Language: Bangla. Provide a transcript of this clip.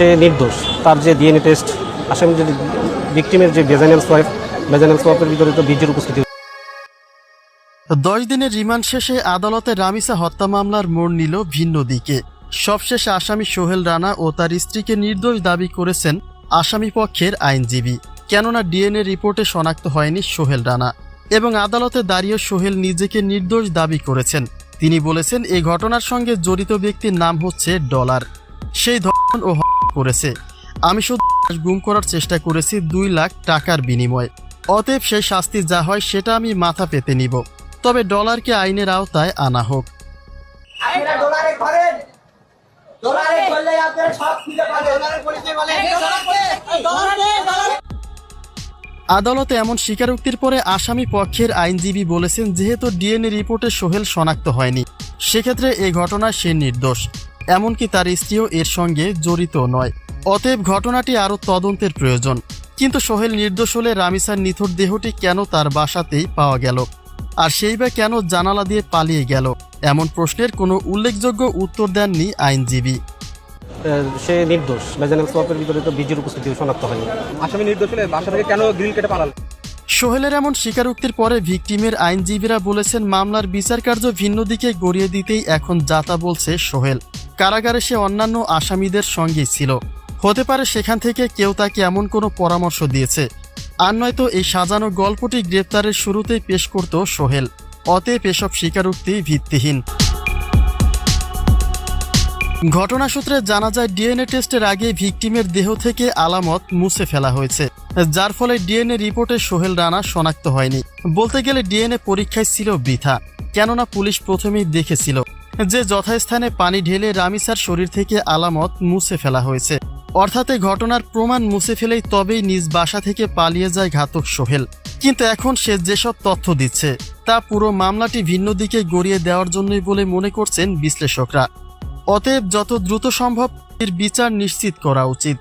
সে নির্দোষ। তার যে ডিএনএ টেস্ট, আসামি যে ভিকটিমের যে ভেজাইনাল সোয়াপের ভিতরে তো বীর্যের উপস্থিতি। 10 দিনের রিমান্ড শেষে আদালতে রামিসা হত্যা মামলার মোড় নিল ভিন্ন দিকে। সবশেষে আসামি সোহেল রানা ও তার স্ত্রীকে নির্দোষ দাবি করেছেন আসামি পক্ষের আইনজীবী, কেননা ডিএনএ রিপোর্টে শনাক্ত হয়নি সোহেল রানা। এবং আদালতে দাঁড়িয়ে সোহেল নিজেকে নির্দোষ দাবি করেছেন। তিনি বলেছেন এই ঘটনার সঙ্গে জড়িত ব্যক্তির নাম হচ্ছে ডলার। সেই ধর্ষণ ও হত্যা করেছে। আমি শুধু গুম করার চেষ্টা করেছি 2 লাখ টাকার বিনিময়ে। অতএব সেই শাস্তি যা হয় সেটা আমি মাথা পেতে নিব, তবে ডলারকে আইনের আওতায় আনা হোক। আদালতে এমন স্বীকারোক্তির পরে আসামি পক্ষের আইনজীবী বলেছেন, যেহেতু ডিএনএ রিপোর্টে সোহেল শনাক্ত হয়নি, সেক্ষেত্রে এই ঘটনায় সে নির্দোষ, এমনকি তার স্ত্রীও এর সঙ্গে জড়িত নয়। অতএব ঘটনাটি আরও তদন্তের প্রয়োজন। কিন্তু সোহেল নির্দোষ হলে রামিসার নিথর দেহটি কেন তার বাসাতেই পাওয়া গেল, আর সেই বা কেন জানালা দিয়ে পালিয়ে গেল, এমন প্রশ্নের কোনো উল্লেখযোগ্য উত্তর দেননি আইনজীবী। সে নির্দোষ। ভেজাইনাল সোয়াপের ভিতরে তো বীর্যের উপস্থিতি শনাক্ত হয়নি। আসামি নির্দোষ হলে বাসা থেকে কেন গ্রিল কেটে পালাল? সোহেলের এমন স্বীকারোক্তির পরে ভিকটিমের আইনজীবীরা বলেছেন, মামলার বিচার কার্য ভিন্ন দিকে গড়িয়ে দিতেই এখন যাতা বলছে সোহেল। কারাগারে সে অন্যান্য আসামিদের সঙ্গেই ছিল, হতে পারে সেখান থেকে কেউ তাকে এমন কোনো পরামর্শ দিয়েছে, আর নয়তো এই সাজানো গল্পটি গ্রেপ্তারের শুরুতেই পেশ করত সোহেল। অতএব এসব স্বীকারোক্তি ভিত্তিহীন। ঘটনা সূত্রে জানা যায়, ডিএনএ টেস্টের আগে ভিকটিমের দেহ থেকে আলামত মুছে ফেলা হয়েছে, যার ফলে ডিএনএ রিপোর্টে সোহেল রানা শনাক্ত হয়নি। বলতে গেলে ডিএনএ পরীক্ষায় ছিল বৃথা, কেননা পুলিশ প্রথমেই দেখেছিল যে যথাস্থানে পানি ঢেলে রামিসার শরীর থেকে আলামত মুছে ফেলা হয়েছে। অর্থাৎ এই ঘটনার প্রমাণ মুছে ফেলেই তবেই নিজ বাসা থেকে পালিয়ে যায় ঘাতক সোহেল। কিন্তু এখন সে যেসব তথ্য দিচ্ছে তা পুরো মামলাটি ভিন্ন দিকে গড়িয়ে দেওয়ার জন্যই বলে মনে করছেন বিশ্লেষকরা। অতএব যত দ্রুত সম্ভব এর বিচার নিশ্চিত করা উচিত।